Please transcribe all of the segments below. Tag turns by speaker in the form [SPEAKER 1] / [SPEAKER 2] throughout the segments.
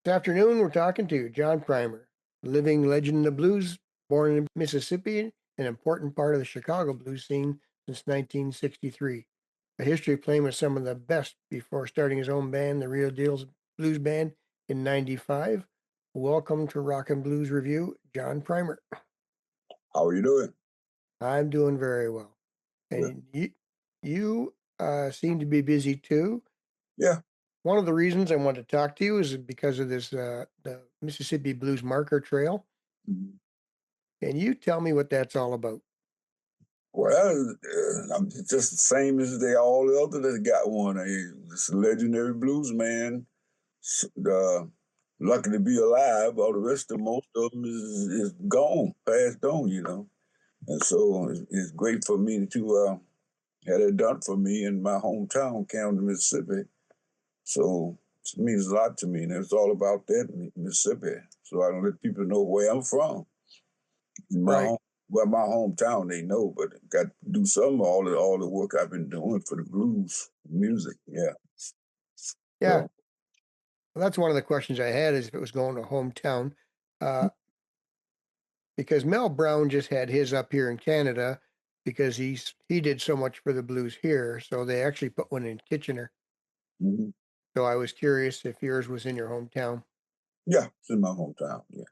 [SPEAKER 1] This afternoon, we're talking to John Primer, living legend of the blues, born in Mississippi, an important part of the Chicago blues scene since 1963. A history of playing with some of the best before starting his own band, the Real Deals Blues Band, in '95. Welcome to Rock and Blues Review, John Primer.
[SPEAKER 2] How are you doing?
[SPEAKER 1] I'm doing very well.
[SPEAKER 2] Yeah.
[SPEAKER 1] And you seem to be busy too.
[SPEAKER 2] Yeah.
[SPEAKER 1] One of the reasons I wanted to talk to you is because of this the Mississippi Blues Marker Trail.
[SPEAKER 2] Mhm.
[SPEAKER 1] Can you tell me what that's all about?
[SPEAKER 2] Well, I'm just the same as all the other that got one. This legendary blues man. Lucky to be alive. All the rest of most of them is gone, passed on. And so it's great for me to have it done for me in my hometown, Camden, Mississippi. So it means a lot to me, and it's all about that Mississippi. So I don't let people know where I'm from.
[SPEAKER 1] Right.
[SPEAKER 2] My hometown, they know, but got to do some of all the work I've been doing for the blues music. Yeah.
[SPEAKER 1] Yeah.
[SPEAKER 2] So
[SPEAKER 1] Well, that's one of the questions I had is if it was going to hometown. Uh, because Mel Brown just had his up here in Canada because he did so much for the blues here. So they actually put one in Kitchener.
[SPEAKER 2] mhm.
[SPEAKER 1] So I was curious if yours was in your hometown.
[SPEAKER 2] Yeah, it's in my hometown. Yeah.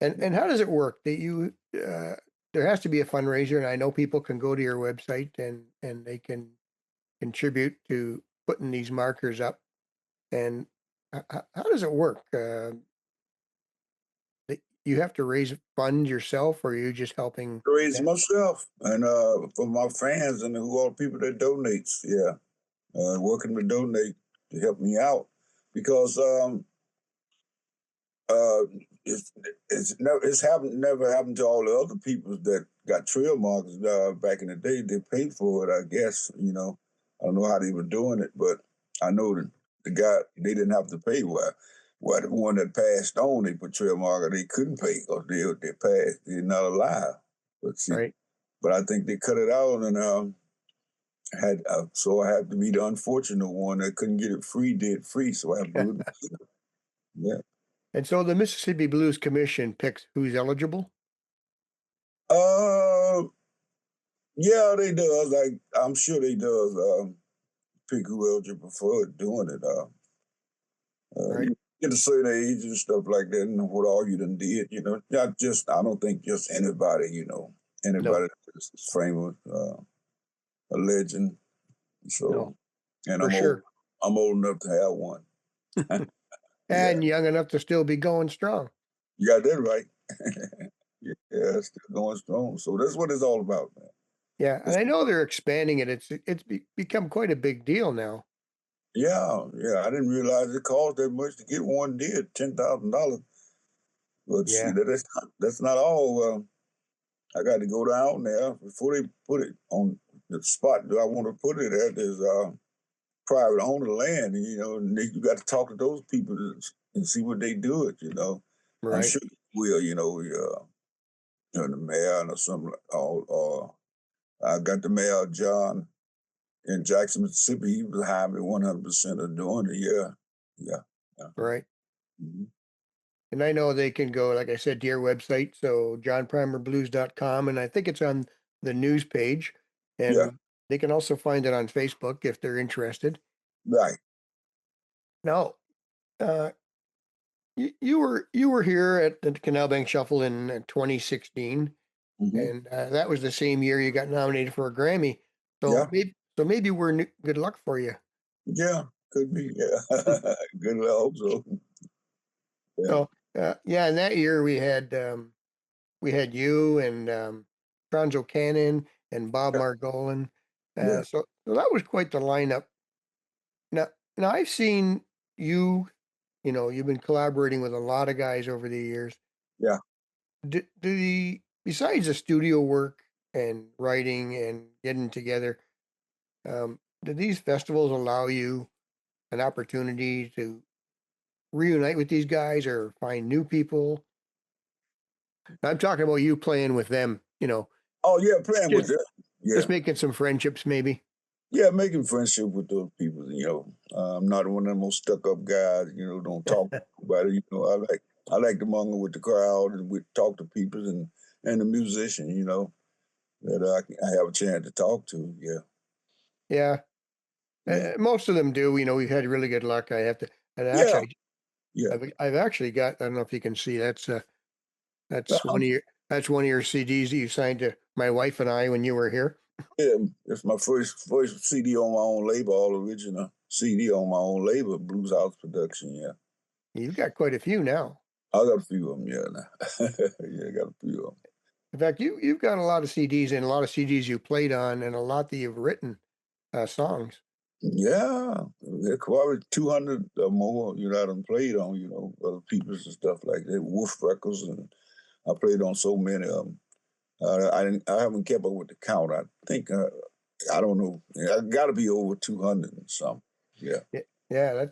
[SPEAKER 1] And how does it work? That you there has to be a fundraiser, and I know people can go to your website and they can contribute to putting these markers up. And how does it work? You have to raise funds yourself, or are you just helping
[SPEAKER 2] Raise
[SPEAKER 1] them?
[SPEAKER 2] myself and for my fans and who all the people that donates. Yeah. Working to donate to help me out because uh, it's never happened to all the other people that got trail markers back in the day. They paid for it, I guess. I don't know how they were doing it, but I know that the guy they didn't have to pay. Why the one that passed on, they put trail marker, they couldn't pay because they passed. They're not alive. But see,
[SPEAKER 1] Right.
[SPEAKER 2] but I think they cut it out and had so I have to be the unfortunate one that couldn't get it free. Did free, so I have to do it. Yeah.
[SPEAKER 1] And so the Mississippi Blues Commission picks who's eligible.
[SPEAKER 2] Uh, yeah, they does. I'm sure they does. Pick who else you prefer doing it.
[SPEAKER 1] Right.
[SPEAKER 2] You get a certain age and stuff like that, and what all you done did. Not just. I don't think just anybody.
[SPEAKER 1] No.
[SPEAKER 2] Anybody that's famous, a legend.
[SPEAKER 1] No.
[SPEAKER 2] So, and
[SPEAKER 1] For
[SPEAKER 2] I'm old.
[SPEAKER 1] sure.
[SPEAKER 2] I'm old enough to have one. Yeah,
[SPEAKER 1] And young enough to still be going strong.
[SPEAKER 2] you got that right. Yeah, it's still going strong. So that's what it's all about, man.
[SPEAKER 1] Yeah, and
[SPEAKER 2] It's,
[SPEAKER 1] I know they're expanding it. Become quite a big deal now.
[SPEAKER 2] yeah, yeah. I didn't realize it cost that much to get one. Did $10,000, but see
[SPEAKER 1] Yeah.
[SPEAKER 2] that's not all. I got to go down there before they put it on the spot that I want to put it at. There's private owner land, and you got to talk to those people and see what they do it. I'm
[SPEAKER 1] Right.
[SPEAKER 2] sure they will. The mayor or something. Or I got the mayor John in Jackson, Mississippi. He was behind me 100% of doing it. Yeah, yeah, yeah.
[SPEAKER 1] Right.
[SPEAKER 2] Mhm.
[SPEAKER 1] And I know they can go, like I said, to your website, so johnprimerblues.com, and I think it's on the news page.
[SPEAKER 2] Yeah,
[SPEAKER 1] And they can also find it on Facebook if they're interested.
[SPEAKER 2] right.
[SPEAKER 1] Now, uh, you were here at the Canal Bank Shuffle in 2016,
[SPEAKER 2] Hmm.
[SPEAKER 1] and that was the same year you got nominated for a Grammy.
[SPEAKER 2] Yeah,
[SPEAKER 1] So maybe we're good luck for you.
[SPEAKER 2] yeah. Could be. Yeah. Good. I hope so. Yeah,
[SPEAKER 1] So yeah, and that year we had you and Franzo Cannon and Bob
[SPEAKER 2] yeah,
[SPEAKER 1] Margolin.
[SPEAKER 2] yeah,
[SPEAKER 1] So that was quite the lineup. Now, now I've seen you. You've been collaborating with a lot of guys over the years.
[SPEAKER 2] yeah.
[SPEAKER 1] Besides the studio work and writing and getting together, do these festivals allow you an opportunity to reunite with these guys or find new people? I'm talking about you playing with them.
[SPEAKER 2] Oh yeah, playing with
[SPEAKER 1] Just
[SPEAKER 2] that.
[SPEAKER 1] just
[SPEAKER 2] Yeah,
[SPEAKER 1] making some friendships, maybe.
[SPEAKER 2] Yeah, making friendship with those people, I'm not one of them most stuck-up guys, don't talk about it, I like to mingle with the crowd and talk to people and the musician, that I have a chance to talk to, yeah,
[SPEAKER 1] Yeah,
[SPEAKER 2] yeah.
[SPEAKER 1] most of them do. We've had really good luck. I have to, and
[SPEAKER 2] Yeah,
[SPEAKER 1] actually,
[SPEAKER 2] yeah,
[SPEAKER 1] I've actually got. I don't know if you can see. That's
[SPEAKER 2] uh-huh,
[SPEAKER 1] that's one of your CDs that you signed to my wife and I when you were here.
[SPEAKER 2] yeah, it's my first CD on my own label, all original CD on my own label, Blues House Production, yeah.
[SPEAKER 1] You've got quite a few now.
[SPEAKER 2] I got a few of them, yeah, now. Yeah, I got a few of them.
[SPEAKER 1] In fact, you've got a lot of CDs and a lot of CDs you played on, and a lot that you've written songs.
[SPEAKER 2] Yeah, there probably 200 or more, I done played on, other people's and stuff like that, Wolf Records, and I played on so many of them. I haven't kept up with the count. I think, I don't know, I got to be over 200 and something. Yeah,
[SPEAKER 1] Yeah, yeah,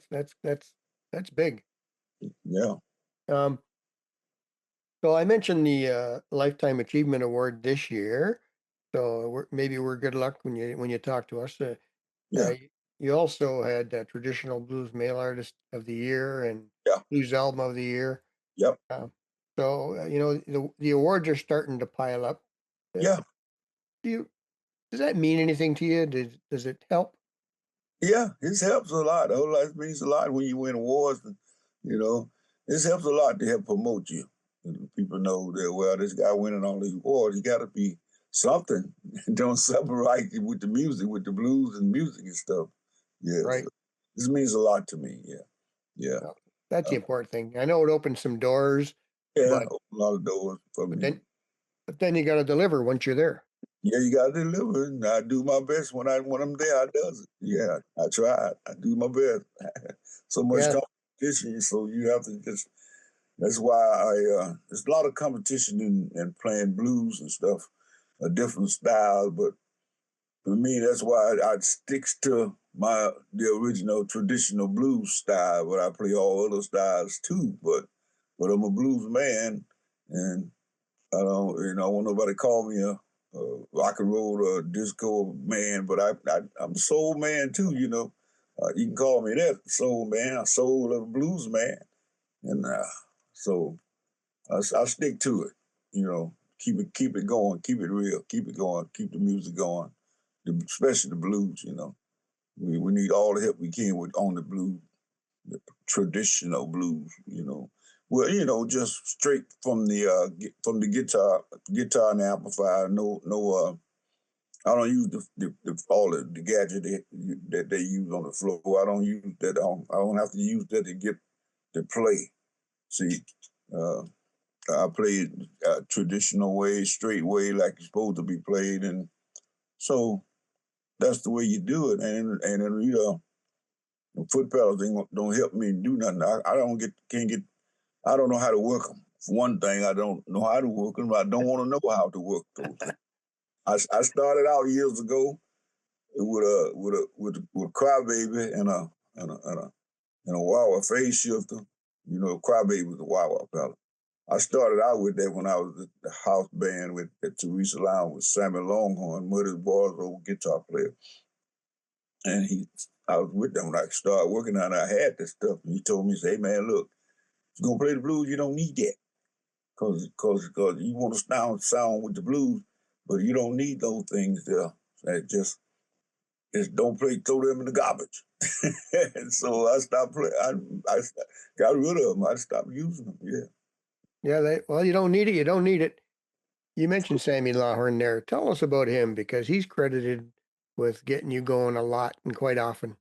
[SPEAKER 1] that's big.
[SPEAKER 2] yeah,
[SPEAKER 1] Um, so I mentioned the Lifetime Achievement Award this year. So maybe we're good luck when you talk to us.
[SPEAKER 2] yeah,
[SPEAKER 1] You also had Traditional Blues Male Artist of the Year and
[SPEAKER 2] yeah,
[SPEAKER 1] Blues Album of the Year.
[SPEAKER 2] yep,
[SPEAKER 1] Uh, the awards are starting to pile up. Uh,
[SPEAKER 2] yeah.
[SPEAKER 1] do you Does that mean anything to you? Does it help?
[SPEAKER 2] Yeah, this helps a lot. A whole lot means a lot when you win awards. You know, this helps a lot to help promote you. And people know that well, this guy winning all these awards, he got to be something. Doing something right with the music, with the blues and music and stuff. Yeah,
[SPEAKER 1] Right.
[SPEAKER 2] so this means a lot to me. Yeah, yeah,
[SPEAKER 1] Well, that's the
[SPEAKER 2] uh,
[SPEAKER 1] important thing. I know it opens some doors,
[SPEAKER 2] yeah.
[SPEAKER 1] but
[SPEAKER 2] Open a lot of doors for
[SPEAKER 1] but
[SPEAKER 2] me.
[SPEAKER 1] then you got to deliver once you're there.
[SPEAKER 2] Yeah, you got to deliver. And I do my best when I'm there. I does it. Yeah, I try. I do my best. So much
[SPEAKER 1] Yeah.
[SPEAKER 2] competition, so you have to just. That's why there's a lot of competition in playing blues and stuff, a different style. But for me, that's why I sticks to the original traditional blues style, but I play all other styles too. But I'm a blues man, and I don't, I want nobody call me a rock and roll or disco man, but I'm a soul man too. You can call me that soul man, a soul of a blues man, and so I stick to it. Keep it going, keep it real, keep it going, keep the music going, especially the blues. We need all the help we can with on the blues, the traditional blues. Well, just straight from the guitar and amplifier. No, no. I don't use all the gadget that they use on the floor. I don't use that. I don't have to use that to get to play. See, uh, I played traditional way, straight way, like it's supposed to be played, and so that's the way you do it. And the foot pedals don't help me do nothing. I don't can't get. I don't know how to work them. For one thing, I don't know how to work them. I don't want to know how to work those things. I started out years ago with Crybaby and a wah phase shifter. Crybaby was a wah pedal. I started out with that when I was at the house band at Teresa Lounge with Sammy Longhorn, Muddy Boy's old guitar player. And I was with them when I started working on it. I had this stuff. And he told me, say, hey, man, look, if you're going to play the blues, you don't need that. Because you want to sound with the blues, but you don't need those things there. Just don't play, throw them in the garbage. And so I stopped playing. I got rid of them. I stopped using them. Yeah.
[SPEAKER 1] Yeah. Well, you don't need it. You don't need it. You mentioned Sammy Lawhorn there. Tell us about him because he's credited with getting you going a lot and quite often.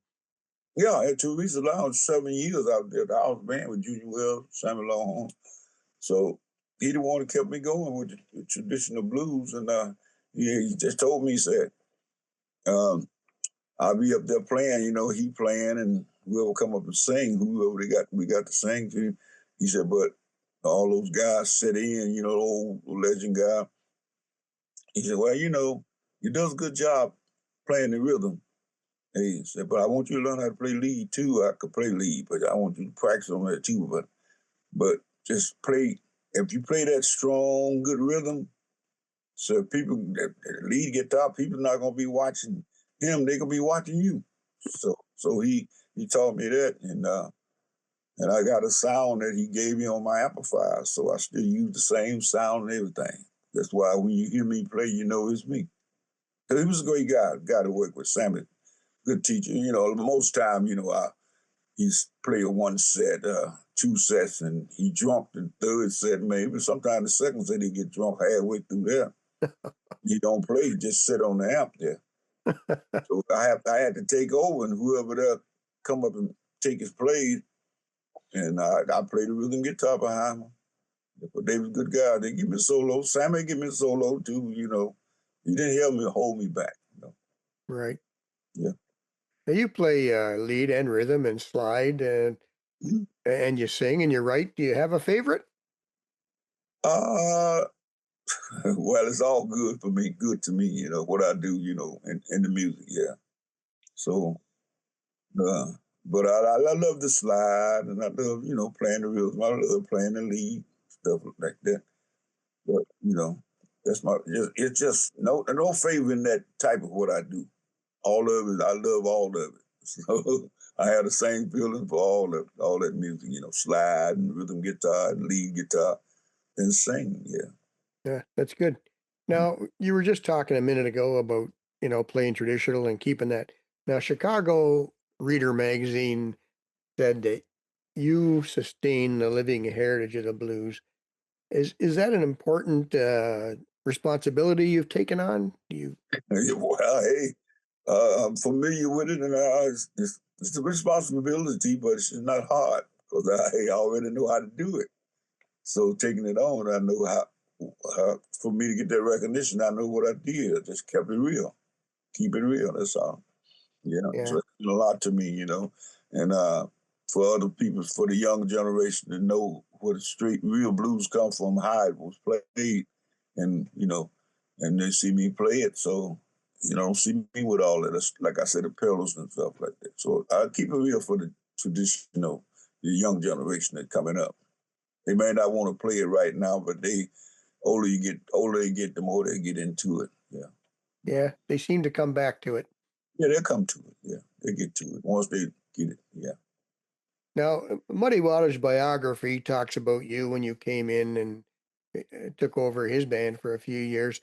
[SPEAKER 2] Yeah, at Teresa Lounge, 7 years out there, the house band with Junior Wells, Sammy Longhorn. So he the one that kept me going with the traditional blues. And he just told me, he said, um, I'll be up there playing, he playing, and whoever come up and sing, whoever we got to sing to. He said, but all those guys sit in, the old legend guy. He said, well, you does a good job playing the rhythm. He said, but I want you to learn how to play lead too. I could play lead, but I want you to practice on that too. But just play. If you play that strong, good rhythm, so people that lead guitar, people not gonna be watching. him, they gonna be watching you. So he taught me that, and I got a sound that he gave me on my amplifier, so I still use the same sound and everything. That's why when you hear me play, you know it's me. So he was a great guy to work with. Sammy, good teacher. You know, most time, he's play one set, two sets, and he drunk the third set maybe. Sometimes the second set he get drunk halfway through there. He don't play, he just sit on the amp there. So I had to take over, and whoever there come up and take his place, and I played the rhythm guitar behind him. But they was good guys. They give me a solo. Sammy give me a solo too. He didn't help me hold me back.
[SPEAKER 1] Right.
[SPEAKER 2] Yeah.
[SPEAKER 1] Now you play lead and rhythm and slide,
[SPEAKER 2] Mhm.
[SPEAKER 1] and you sing and you write. Do you have a favorite?
[SPEAKER 2] Uh, well, it's all good for me. Good to me. What I do. In the music. Yeah. So, uh, but I love the slide, and I love playing the rhythm. I love playing the lead stuff like that. But that's it's just no favor in that type of what I do. All of it, I love all of it. So I have the same feeling for all that music. Slide and rhythm guitar and lead guitar and sing. Yeah.
[SPEAKER 1] Yeah, that's good. Now, you were just talking a minute ago about, playing traditional and keeping that. Now, Chicago Reader magazine said that you sustain the living heritage of the blues. Is that an important responsibility you've taken on? Do you?
[SPEAKER 2] Well, hey, I'm familiar with it, and it's a responsibility, but it's not hard because I already know how to do it. So taking it on, I know how for me to get that recognition. I know what I did. I just kept it real, keep it real. That's all. So
[SPEAKER 1] Yeah,
[SPEAKER 2] it's a lot to me, and for other people, for the young generation to know where the straight real blues come from, how it was played, and and they see me play it, so don't see me with all that, like I said, the pillows and stuff like that. So I keep it real for the traditional, the young generation that coming up. They may not want to play it right now, but older they get, the more they get into it. Yeah.
[SPEAKER 1] yeah, they seem to come back to it.
[SPEAKER 2] Yeah, they'll come to it. Yeah, they get to it once they get it. Yeah.
[SPEAKER 1] Now, Muddy Waters' biography talks about you when you came in and took over his band for a few years.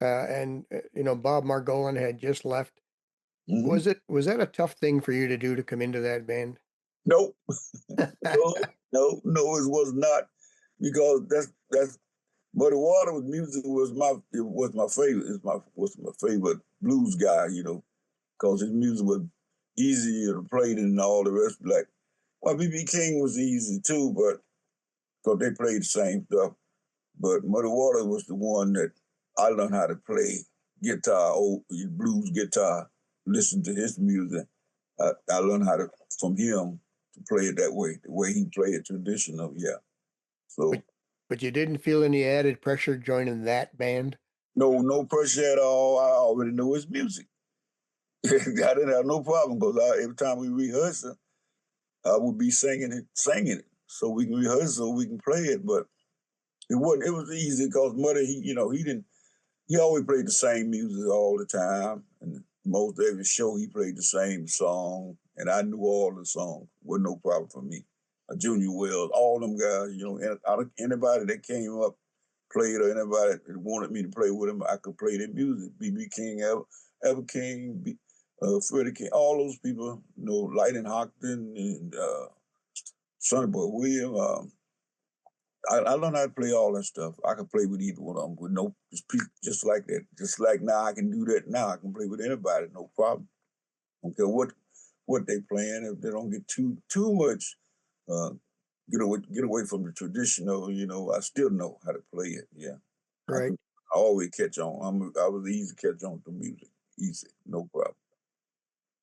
[SPEAKER 1] And Bob Margolin had just left.
[SPEAKER 2] Hmm.
[SPEAKER 1] Was that a tough thing for you to do to come into that band?
[SPEAKER 2] Nope. No, it was not, because that's Muddy Water with music was my favorite. Was my favorite blues guy. Because his music was easier to play than all the rest. Like, well, BB King was easy too, but because they played the same stuff. But Muddy Waters was the one that I learned how to play guitar, old blues guitar, listen to his music. I learned how to, from him, to play it that way, the way he played it traditional. Yeah.
[SPEAKER 1] but
[SPEAKER 2] So
[SPEAKER 1] but you didn't feel any added pressure joining that band?
[SPEAKER 2] no pressure at all. I already knew his music. I didn't have no problem because every time we rehearsed it, I would be singing it, so we can rehearse, so we can play it. But it wasn't. It was easy because Muddy, he didn't. He always played the same music all the time, and most every show he played the same song, and I knew all the songs. Wasn't no problem for me. Junior Wells, all them guys, anybody that came up played, or anybody that wanted me to play with him, I could play their music. BB King, Ever King, Freddie King, all those people, Lightning Hockton and Sonny Boy Williams. I learned how to play all that stuff. I can play with either one of them with no just like that. Just like now, I can do that now. I can play with anybody, no problem. Don't care what they playing. If they don't get too much, uh, get away from the traditional. I still know how to play it. Yeah, I
[SPEAKER 1] Right.
[SPEAKER 2] can. I always catch on. I was easy to catch on to music. Easy, no problem.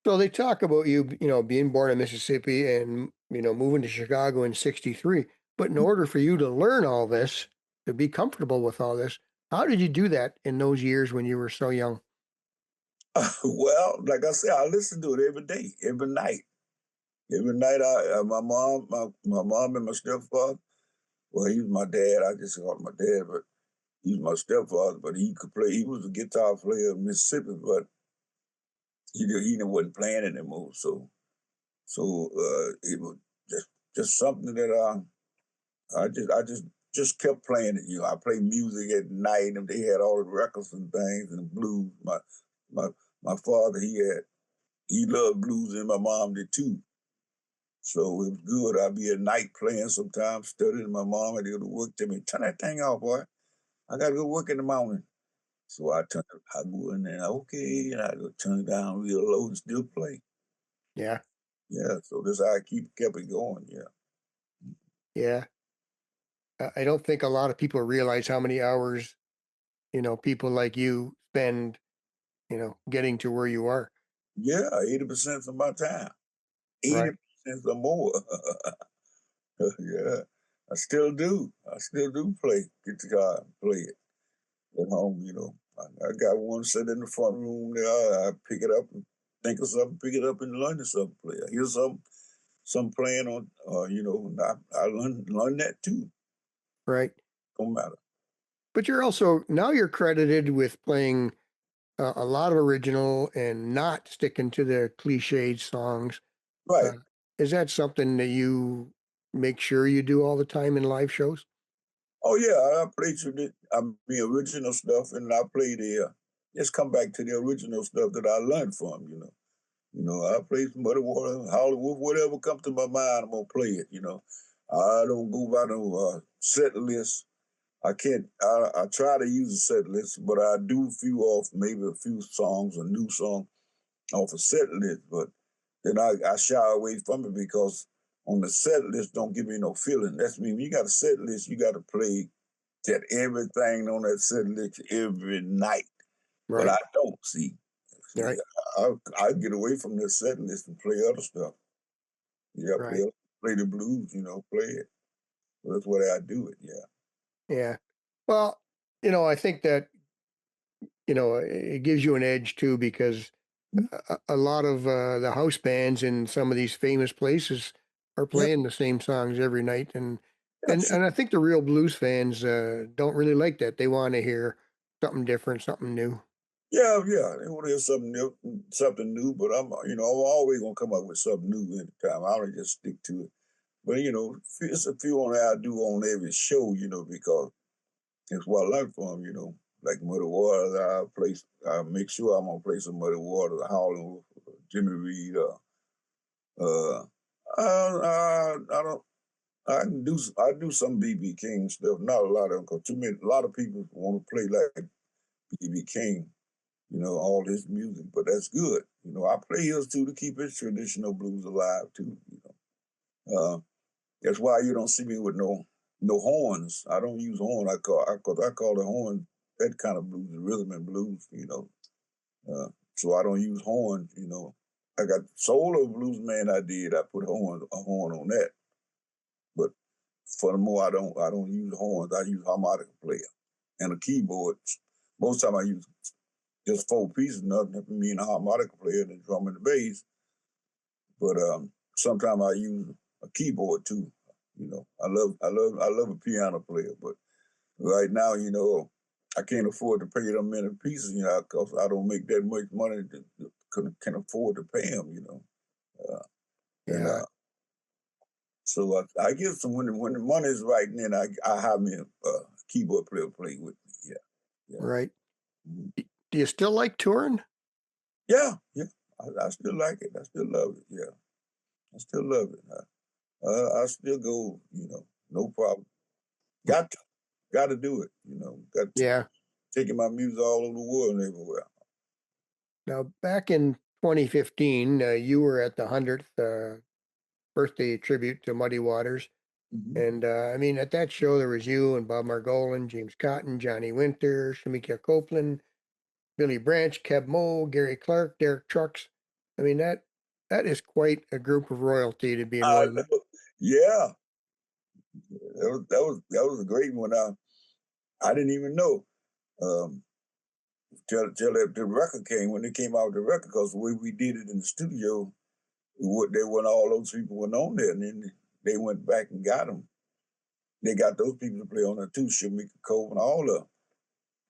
[SPEAKER 1] So they talk about you, being born in Mississippi and, moving to Chicago in 63. But in order for you to learn all this, to be comfortable with all this, how did you do that in those years when you were so young?
[SPEAKER 2] Well, like I said, I listen to it every day, every night. Every night, my mom and my stepfather. Well, he was my dad. I just called him my dad, but he was my stepfather. But he could play. He was a guitar player in Mississippi, but he wasn't playing anymore. So it was just something that I just kept playing it. I played music at night, and they had all the records and things and the blues. My my father, he loved blues, and my mom did too. So it was good. I'd be at night playing sometimes, studying. My mom had to go to work. Tell me, turn that thing off, boy. I gotta go work in the morning. So I go in there, okay, and I go turn it down real low and still play.
[SPEAKER 1] Yeah.
[SPEAKER 2] Yeah, so this how I kept it going. Yeah.
[SPEAKER 1] Yeah. I don't think a lot of people realize how many hours, people like you spend, getting to where you are.
[SPEAKER 2] Yeah, 80% of my time.
[SPEAKER 1] Right.
[SPEAKER 2] 80% or more. Yeah. I still do play guitar and play it at home. I got one set in the front room there. I pick it up and think of something, pick it up and learn something, play. I hear some playing on, and I learn that too.
[SPEAKER 1] Right.
[SPEAKER 2] Don't matter.
[SPEAKER 1] But you're also, now you're credited with playing a lot of original and not sticking to the cliched songs.
[SPEAKER 2] Right.
[SPEAKER 1] Uh, is that something that you make sure you do all the time in live shows?
[SPEAKER 2] Oh yeah, I play original stuff, and I play just come back to the original stuff that I learned from. I play some Muddy Water, Hollywood, whatever comes to my mind, I'm gonna play it. I don't go by no set list. I can't. I try to use a set list, but I do few off maybe a few songs, a new song off a set list. But then I shy away from it because on the set list don't give me no feeling. That's me. When you got a set list, you got to play that everything on that set list every night. But
[SPEAKER 1] Right.
[SPEAKER 2] I don't see.
[SPEAKER 1] Right.
[SPEAKER 2] I get away from the set list and play other stuff. Yeah,
[SPEAKER 1] Right.
[SPEAKER 2] play the blues. Play it. That's the way I do it. Yeah.
[SPEAKER 1] Yeah. Well, I think that, it gives you an edge too, because a lot of the house bands in some of these famous places are
[SPEAKER 2] Yeah.
[SPEAKER 1] playing the same songs every night, and
[SPEAKER 2] Yeah.
[SPEAKER 1] and
[SPEAKER 2] Sure.
[SPEAKER 1] and I think the real blues fans don't really like that. They want to hear something different, something new.
[SPEAKER 2] Yeah, yeah. They want to hear something new. But I'm always gonna come up with something new anytime. I don't just stick to it. But it's a few on there I do on every show. Because it's what I learned from. Like Muddy Waters, I make sure I'm gonna play some Muddy Waters, Howlin' with Jimmy Reed. Uh, I don't. I do some BB King stuff. Not a lot of them, because too many. A lot of people want to play like BB King. All his music, but that's good. I play his too to keep his traditional blues alive too. That's why you don't see me with no horns. I don't use horn. I call the horn that kind of blues, rhythm and blues. Uh, so I don't use horns. I got solo blues man. I put a horn on that. But furthermore, I don't use horns. I use harmonica player and a keyboard. Most time I use just four pieces, nothing for me and a harmonica player and the drum and the bass. But sometimes I use a keyboard too. I love a piano player, but right now, I can't afford to pay them many pieces, because I don't make that much money can afford to pay them, uh, and
[SPEAKER 1] Yeah.
[SPEAKER 2] so I give some when the money is right, and then I have me a keyboard player play with me. Yeah, yeah,
[SPEAKER 1] Right.
[SPEAKER 2] mhm.
[SPEAKER 1] Do you still like touring?
[SPEAKER 2] Yeah, yeah. I still like it. I still love it. Yeah, I still love it. I still go. No problem. Got to, got to do it. Got to
[SPEAKER 1] Yeah.
[SPEAKER 2] taking my music all over the world and everywhere.
[SPEAKER 1] Now, back in 2015, you were at the 100th birthday tribute to Muddy Waters.
[SPEAKER 2] Hmm.
[SPEAKER 1] And I mean, at that show, there was you and Bob Margolin, James Cotton, Johnny Winter, Shamika Copeland, Billy Branch, Keb Mo, Gary Clark, Derek Trucks. I mean, that is quite a group of royalty to be in one
[SPEAKER 2] I
[SPEAKER 1] of the.
[SPEAKER 2] know. Yeah, that was a great one. I didn't even know um, till the record came when they came out with the record, because the way we did it in the studio, they weren't all those people went on there, and then they went back and got them. They got those people to play on there too. Shamika Cove and all of them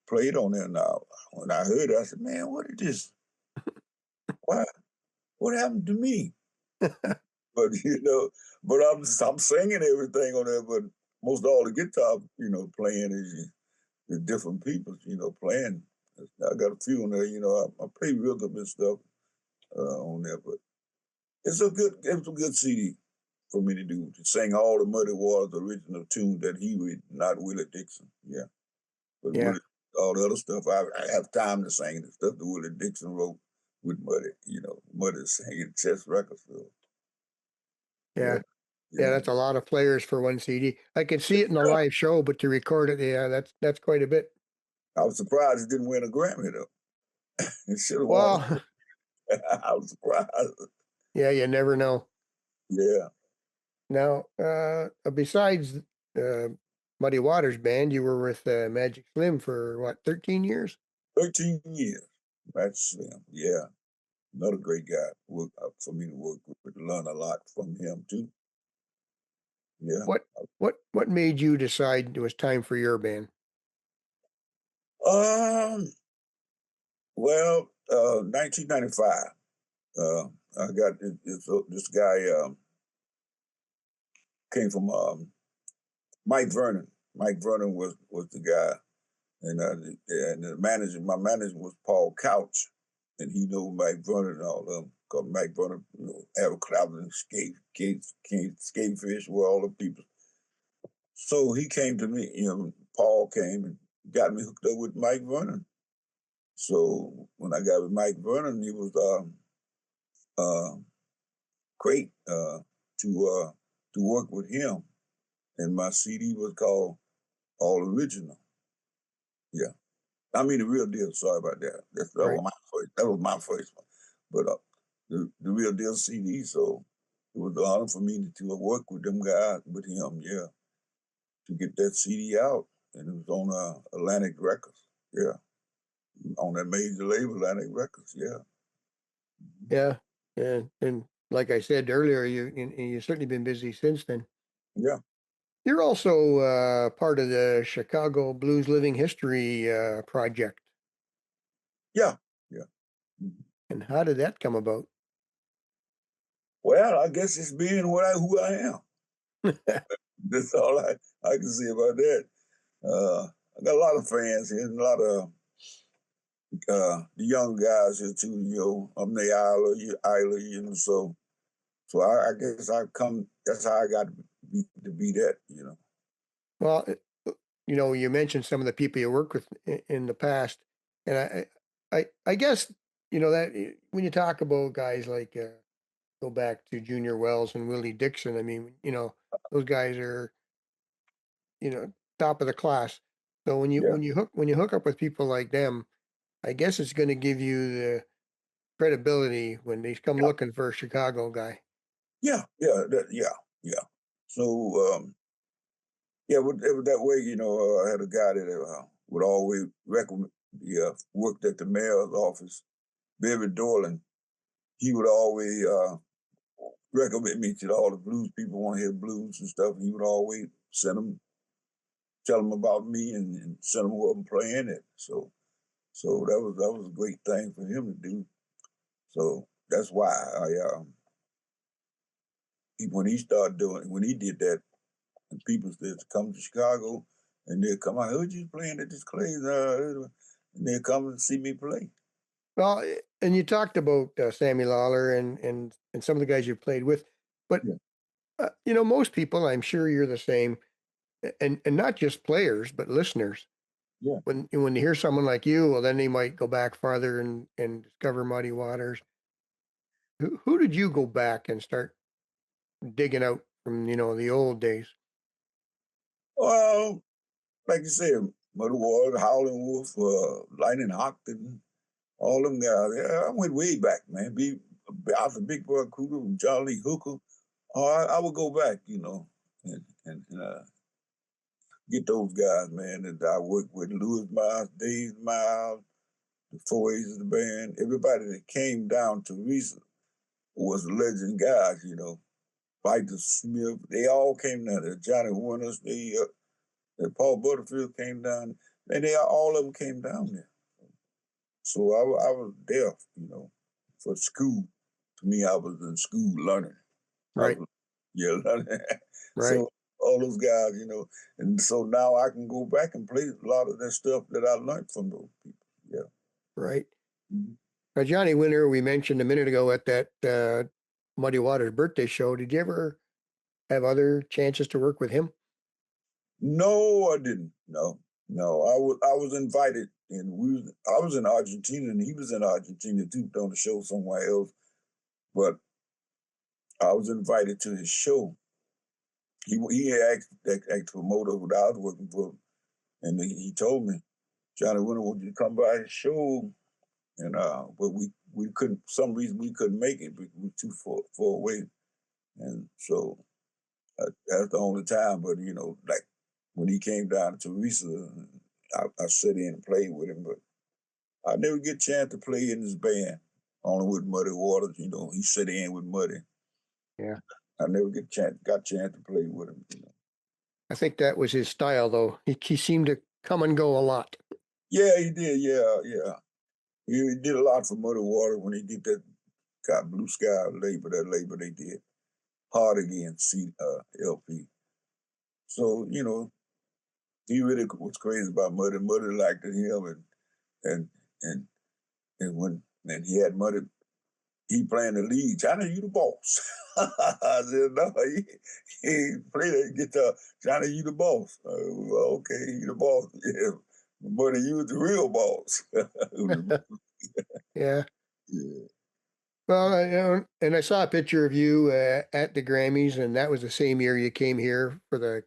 [SPEAKER 2] played on there. Now, when I heard it, I said, "Man, what is this? Why? What happened to me? But but I'm singing everything on there, but most all the guitar, playing is different people, playing. I got a few on there, I play rhythm and stuff on there, but it's a good CD for me to sing all the Muddy Waters original tunes that he read, not Willie Dixon. Yeah, but
[SPEAKER 1] Yeah,
[SPEAKER 2] Willie, all the other stuff, I have time to sing the stuff that Willie Dixon wrote with Muddy. Muddy singing chess records. So, yeah,
[SPEAKER 1] yeah, yeah.
[SPEAKER 2] yeah.
[SPEAKER 1] That's a lot of players for one CD. I could see it in a live show, but to record it, yeah, that's quite a bit.
[SPEAKER 2] I was surprised he didn't win a Grammy though. He should have won.
[SPEAKER 1] Well,
[SPEAKER 2] I was surprised.
[SPEAKER 1] yeah, you never know.
[SPEAKER 2] Yeah,
[SPEAKER 1] Now, besides uh, Muddy Waters Band, you were with Magic Slim for what, 13 years?
[SPEAKER 2] 13 years. That's yeah, another great guy. For me to work with, learn a lot from him too. Yeah.
[SPEAKER 1] What what made you decide it was time for your band?
[SPEAKER 2] Um. Well, 1995. Uh, I got this guy came from Mike Vernon. Mike Vernon was the guy, and my manager was Paul Couch, and he knew Mike Vernon and all of them. Cause Mike Vernon, Eric Clapton, Skatefish, were all the people. So he came to me. Paul came and got me hooked up with Mike Vernon. So when I got with Mike Vernon, he was uh, great to work with him. And my CD was called All Original. Yeah, I mean the real deal. Sorry about that. That was
[SPEAKER 1] Right.
[SPEAKER 2] my first. That was my first one. But the real deal CD. So it was an honor for me to work with them guys with him. Yeah, to get that CD out, and it was on Atlantic Records. Yeah, on that major label, Atlantic Records. Yeah.
[SPEAKER 1] Yeah. And like I said earlier, you've certainly been busy since then.
[SPEAKER 2] Yeah.
[SPEAKER 1] You're also part of the Chicago Blues Living History project.
[SPEAKER 2] Yeah. Yeah. Mhm.
[SPEAKER 1] And how did that come about?
[SPEAKER 2] Well, I guess it's being who I am. That's all I can say about that. I got a lot of fans here, and a lot of the young guys here too. I'm the Isla, so I guess I come. That's how I got to be that.
[SPEAKER 1] Well, you mentioned some of the people you worked with in the past, and I guess that when you talk about guys like go back to Junior Wells and Willie Dixon, I mean, those guys are top of the class. So when you
[SPEAKER 2] Yeah,
[SPEAKER 1] when you hook up with people like them, I guess it's going to give you the credibility when they come
[SPEAKER 2] yeah,
[SPEAKER 1] looking for a Chicago guy.
[SPEAKER 2] yeah. Yeah. So yeah, it was that way. I had a guy that would always recommend. Yeah, worked at the mayor's office, Barry Dorland. He would always recommend me to all the blues people want to hear blues and stuff. He would always tell them about me, and send them who I'm playing it. So that was a great thing for him to do. So that's why when he did that, and people said to come to Chicago, and they'd come out, heard you playing at this Clay's, and they'd come and see me play.
[SPEAKER 1] Well, and you talked about Sammy Lawler and some of the guys you played with, but
[SPEAKER 2] Yeah,
[SPEAKER 1] most people, I'm sure you're the same, and not just players, but listeners.
[SPEAKER 2] yeah.
[SPEAKER 1] When they hear someone like you, well, then they might go back farther and discover Muddy Waters. Who did you go back and start digging out from the old days?
[SPEAKER 2] Well, like you said, Muddy Waters, Howlin' Wolf, Lightning Hopkins, all them guys. Yeah, I went way back, man. Out the Big Boy Cougar, John Lee Hooker. Oh, I would go back, and get those guys, man. That I worked with Louis Miles, Dave Miles, the Four Aces of the band. Everybody that came down to Teresa was legend guys. Vitus Smith, they all came down there. Johnny Winters, Paul Butterfield came down, and all of them came down there. So I was there, for school. To me, I was in school learning. I
[SPEAKER 1] Right.
[SPEAKER 2] was, yeah, learning.
[SPEAKER 1] Right.
[SPEAKER 2] So all those guys, and so now I can go back and play a lot of that stuff that I learned from those people. Yeah.
[SPEAKER 1] Right.
[SPEAKER 2] Mhm.
[SPEAKER 1] Now, Johnny Winter, we mentioned a minute ago at that Muddy Waters birthday show. Did you ever have other chances to work with him?
[SPEAKER 2] No, I didn't. No, no. I was invited, and I was in Argentina, and he was in Argentina too, on the show somewhere else. But I was invited to his show. He had asked promoter who I was working for, and he told me, Johnny Winter, would you come by his show? And but we couldn't, for some reason we couldn't make it. We were too far away, and so that's the only time. But like when he came down to Teresa, I sat in and played with him, but I never get a chance to play in his band. Only with Muddy Waters, he sat in with Muddy.
[SPEAKER 1] Yeah.
[SPEAKER 2] I never got a chance to play with him.
[SPEAKER 1] I think that was his style, though. He seemed to come and go a lot.
[SPEAKER 2] Yeah, he did. Yeah, yeah. He did a lot for Muddy Waters when he did that got Blue Sky label. That label they did Hard Again LP. So he really was crazy about Muddy. Muddy liked him, and and and he had Muddy. He playing the lead. Johnny, you the boss. I said, no, he play that guitar. Johnny, you the boss. Well, okay, you the boss. Yeah, Muddy, you was the real boss.
[SPEAKER 1] Yeah.
[SPEAKER 2] Yeah.
[SPEAKER 1] Well, and I saw a picture of you at the Grammys, and that was the same year you came here for the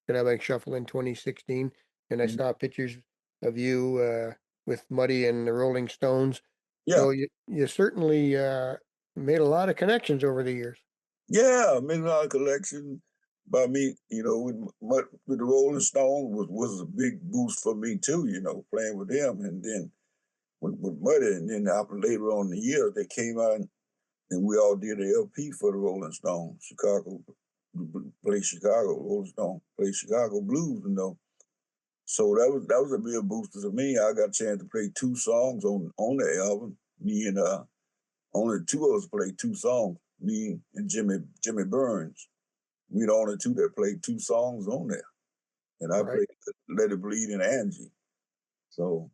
[SPEAKER 1] Canadian Shuffle in 2016. And I
[SPEAKER 2] Mhm.
[SPEAKER 1] saw pictures of you with Muddy and the Rolling Stones.
[SPEAKER 2] Yeah.
[SPEAKER 1] So you certainly made a lot of connections over the years.
[SPEAKER 2] Yeah, Million Dollar Collection by me, with the Rolling Stones was a big boost for me too, playing with them. And then with Muddy, and then after later on in the year, they came out and we all did a LP for the Rolling Stones, Chicago, play Chicago, Rolling Stone, play Chicago blues. So that was a big booster to me. I got a chance to play two songs on the album. Me and only two of us played two songs. Me and Jimmy Burns. We the only two that played two songs on there. And I
[SPEAKER 1] Right.
[SPEAKER 2] played Let It Bleed and Angie. So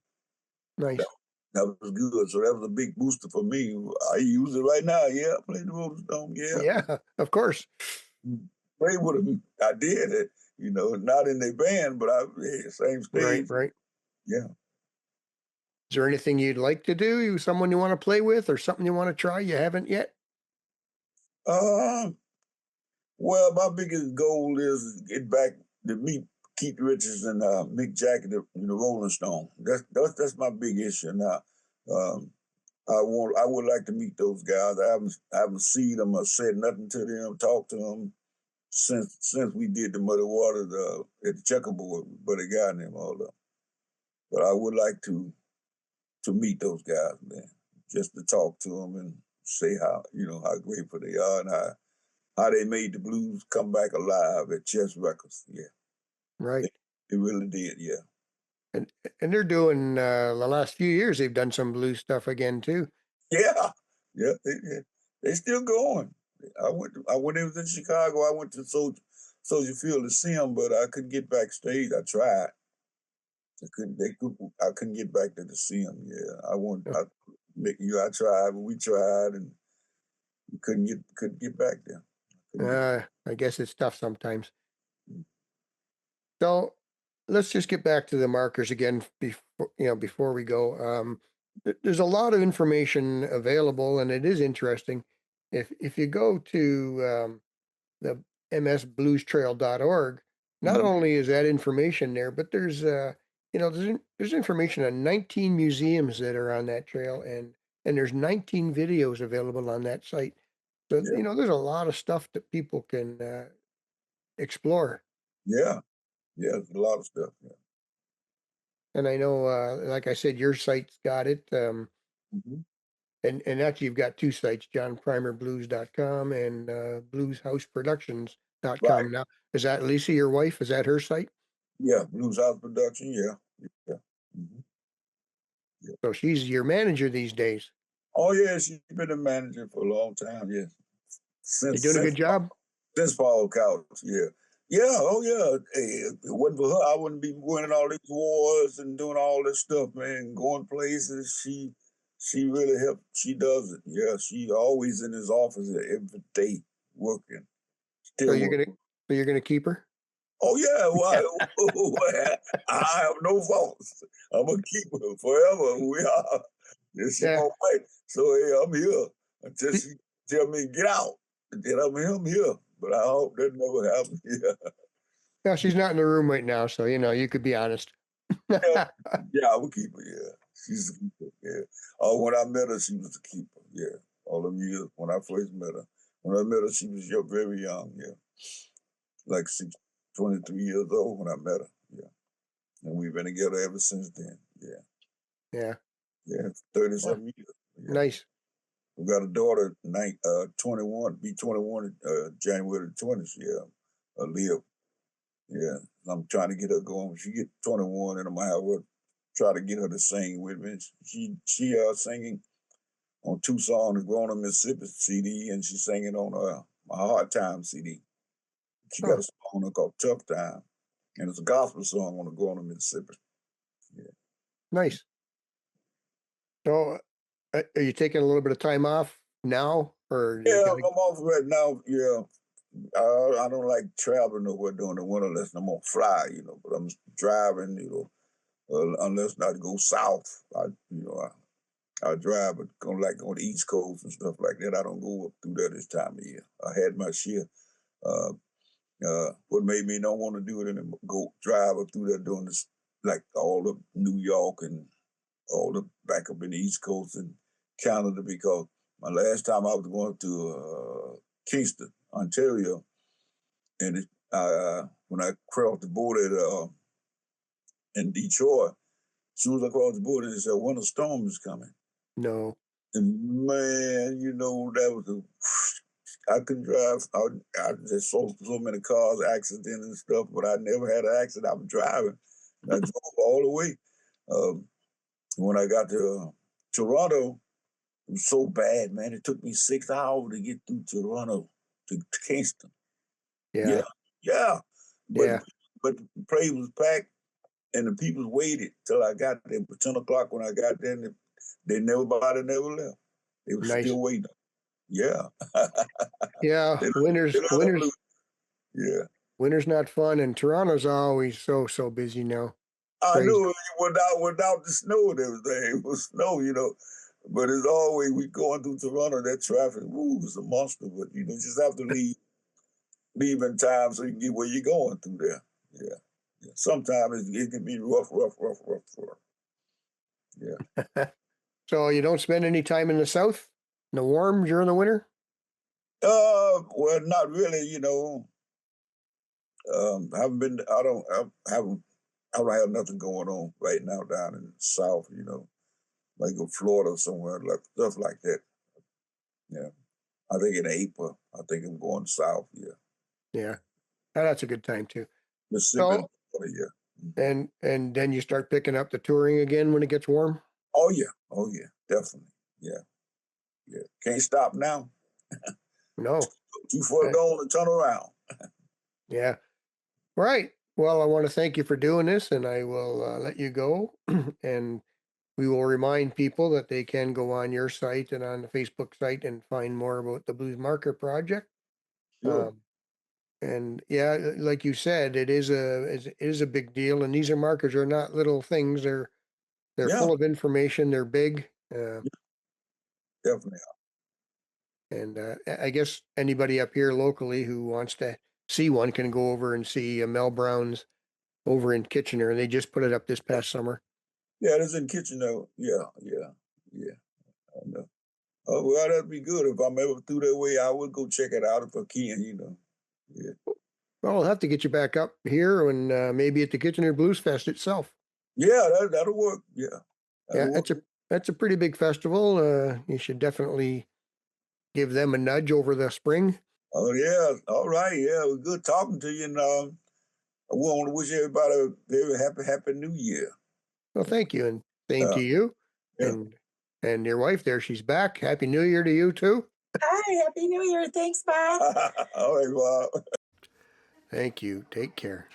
[SPEAKER 2] that,
[SPEAKER 1] Nice.
[SPEAKER 2] that was good. So that was a big booster for me. I use it right now. Yeah, I play the Rolling Stone. Yeah.
[SPEAKER 1] Yeah, of course.
[SPEAKER 2] Play with them. I did it, not in their band, but same
[SPEAKER 1] Right,
[SPEAKER 2] stage.
[SPEAKER 1] right.
[SPEAKER 2] Yeah.
[SPEAKER 1] Is there anything you'd like to do? Someone you want to play with, or something you want to try you haven't yet?
[SPEAKER 2] Um, well, my biggest goal is to get back to meet Keith Richards and Mick Jagger, the Rolling Stone. That's my big issue now. Um, I would like to meet those guys. I haven't seen them or said nothing to them, talked to them since we did the Muddy Waters at the checkerboard, but a guy named all up. But I would like to meet those guys, man, just to talk to them and say how grateful they are and how they made the blues come back alive at Chess Records. Yeah,
[SPEAKER 1] Right.
[SPEAKER 2] they, they really did. Yeah,
[SPEAKER 1] And and they're doing the last few years they've done some blues stuff again too.
[SPEAKER 2] yeah, yeah. They still going. When they was in Chicago. I went to Soldier Field to see them, but I couldn't get backstage. I tried. I couldn't get back there to see them. Yeah, I tried, but we tried, and we couldn't get back there. Couldn't get.
[SPEAKER 1] I guess it's tough sometimes. So let's just get back to the markers again before we go. There's a lot of information available, and it is interesting. If you go to the msbluestrail.org, not
[SPEAKER 2] Mhm.
[SPEAKER 1] only is that information there, but there's information on 19 museums that are on that trail, and there's 19 videos available on that site. So
[SPEAKER 2] Yeah,
[SPEAKER 1] there's a lot of stuff that people can explore.
[SPEAKER 2] yeah, yeah. There's a lot of stuff. Yeah.
[SPEAKER 1] And I know, like I said, your site's got it.
[SPEAKER 2] Mhm.
[SPEAKER 1] And actually, you've got two sites, johnprimerblues.com and
[SPEAKER 2] Right.
[SPEAKER 1] blueshouseproductions.com. Now, is that Lisa, your wife? Is that her site?
[SPEAKER 2] Yeah, Blues House Production. Yeah, yeah. Mhm. Yeah.
[SPEAKER 1] So she's your manager these days.
[SPEAKER 2] Oh yeah, she's been a manager for a long time. Yeah,
[SPEAKER 1] They
[SPEAKER 2] since
[SPEAKER 1] doing a
[SPEAKER 2] since
[SPEAKER 1] good job?
[SPEAKER 2] since Paul Couch. Yeah, yeah. Oh yeah. Hey, if it wasn't for her, I wouldn't be winning all these wars and doing all this stuff, man. Going places. She really helped. She does it. Yeah, she always in his office every day working,
[SPEAKER 1] So
[SPEAKER 2] still
[SPEAKER 1] you're gonna
[SPEAKER 2] working.
[SPEAKER 1] so you're gonna keep her?
[SPEAKER 2] Oh yeah, I have no faults. I'm gonna keep her forever. We are. Yeah, she
[SPEAKER 1] Yeah.
[SPEAKER 2] won't fight. So hey, I'm here until
[SPEAKER 1] Y-
[SPEAKER 2] she tell me get out. And then I'm here. But I hope that never happens.
[SPEAKER 1] Well, she's not in the room right now, so you could be honest.
[SPEAKER 2] Yeah, yeah, I will keep her. Yeah, she's a keeper. Yeah. Oh, when I met her, she was a keeper. Yeah, all them years when I first met her. When I met her, she was very young. Yeah, like 23 years old when I met her. Yeah, and we've been together ever since then. Yeah.
[SPEAKER 1] Yeah.
[SPEAKER 2] Yeah, 30
[SPEAKER 1] Well,
[SPEAKER 2] something years. Yeah.
[SPEAKER 1] nice.
[SPEAKER 2] We got a daughter, 21, be 21 January 20th. Yeah, Leah. Yeah, I'm trying to get her going. When she get 21, and I'm gonna have her try to get her to sing with me. She singing on two songs, Growing Up Mississippi CD, and she's singing on my Hard Time CD. She got
[SPEAKER 1] Oh,
[SPEAKER 2] a song called Tough Time, and it's a gospel song on the Growing Up Mississippi. Yeah.
[SPEAKER 1] nice. So, are you taking a little bit of time off now, or you
[SPEAKER 2] Yeah,
[SPEAKER 1] got
[SPEAKER 2] I'm off right now. Yeah, I don't like traveling nowhere during the winter unless I'm on fly, but I'm driving, unless I go south. I drive, but like on the East Coast and stuff like that. I don't go up through there this time of year. I had my share. Uh, what made me don't want to do it and go drive up through there doing this, like all of New York and all the back up in the East Coast and Canada, because my last time I was going to Kingston, Ontario, and when I crossed the border in Detroit, as soon as I crossed the border, they said winter storm is coming.
[SPEAKER 1] no?
[SPEAKER 2] And man, that was I couldn't drive. I just saw so many cars, accidents and stuff, but I never had an accident. I was driving. And I drove all the way. Um, when I got to Toronto, it was so bad, man. It took me 6 hours to get through Toronto to Kingston. Yeah,
[SPEAKER 1] Yeah,
[SPEAKER 2] yeah. But
[SPEAKER 1] yeah,
[SPEAKER 2] but the plane was packed and the people waited till I got there. But 10 o'clock when I got there, and nobody never left. They were
[SPEAKER 1] nice.
[SPEAKER 2] still waiting. Yeah.
[SPEAKER 1] Yeah,
[SPEAKER 2] They
[SPEAKER 1] winter's
[SPEAKER 2] let them
[SPEAKER 1] winter's
[SPEAKER 2] loose. Yeah.
[SPEAKER 1] winter's not fun, and Toronto's always so busy now.
[SPEAKER 2] I
[SPEAKER 1] Crazy.
[SPEAKER 2] knew it without the snow and everything. It was snow. But as always, we going through Toronto, that traffic, woo, is a monster. But just have to leave in time so you can get where you're going through there. Yeah. Yeah. Sometimes it can be rough. Yeah.
[SPEAKER 1] So you don't spend any time in the south, in the warm during the winter?
[SPEAKER 2] Well, not really. Haven't been. I don't have nothing going on right now down in the South. Like go Florida or somewhere, like stuff like that. Yeah. I think in April, I think I'm going south. Yeah.
[SPEAKER 1] Yeah, that's a good time too.
[SPEAKER 2] Mississippi and
[SPEAKER 1] So,
[SPEAKER 2] Florida. Yeah. Mhm.
[SPEAKER 1] and then you start picking up the touring again when it gets warm.
[SPEAKER 2] Oh yeah. Oh yeah. Definitely. Yeah. Yeah. Can't stop now.
[SPEAKER 1] No,
[SPEAKER 2] Too far
[SPEAKER 1] Eh,
[SPEAKER 2] gone to turn around.
[SPEAKER 1] yeah, right. Well, I want to thank you for doing this, and I will let you go. And we will remind people that they can go on your site and on the Facebook site and find more about the Blues Marker Project.
[SPEAKER 2] Sure.
[SPEAKER 1] Um, and yeah, like you said, it is a big deal. And these are markers are not little things. They're
[SPEAKER 2] Yeah.
[SPEAKER 1] full of information. They're big.
[SPEAKER 2] Yeah. Definitely.
[SPEAKER 1] And I guess anybody up here locally who wants to see one can go over and see Mel Brown's over in Kitchener. They just put it up this past summer.
[SPEAKER 2] Yeah. It's in Kitchener. Yeah. Yeah. Yeah. I know. Oh well, that'd be good. If I'm ever through that way, I would go check it out if I can. Yeah.
[SPEAKER 1] Well, I'll have to get you back up here and maybe at the Kitchener Blues Fest itself.
[SPEAKER 2] Yeah. That'll work. Yeah.
[SPEAKER 1] Yeah,
[SPEAKER 2] That'll work.
[SPEAKER 1] that's a pretty big festival. You should definitely give them a nudge over the spring.
[SPEAKER 2] Oh yeah. All right. Yeah. It was good talking to you. And I want to wish everybody a very happy New Year.
[SPEAKER 1] Well, thank you, and same
[SPEAKER 2] Uh,
[SPEAKER 1] to you.
[SPEAKER 2] yeah.
[SPEAKER 1] And And your wife there, she's back. Happy New Year to you too.
[SPEAKER 3] Hi, Happy New Year. Thanks, Bob.
[SPEAKER 2] All right, well.
[SPEAKER 1] Thank you. Take care.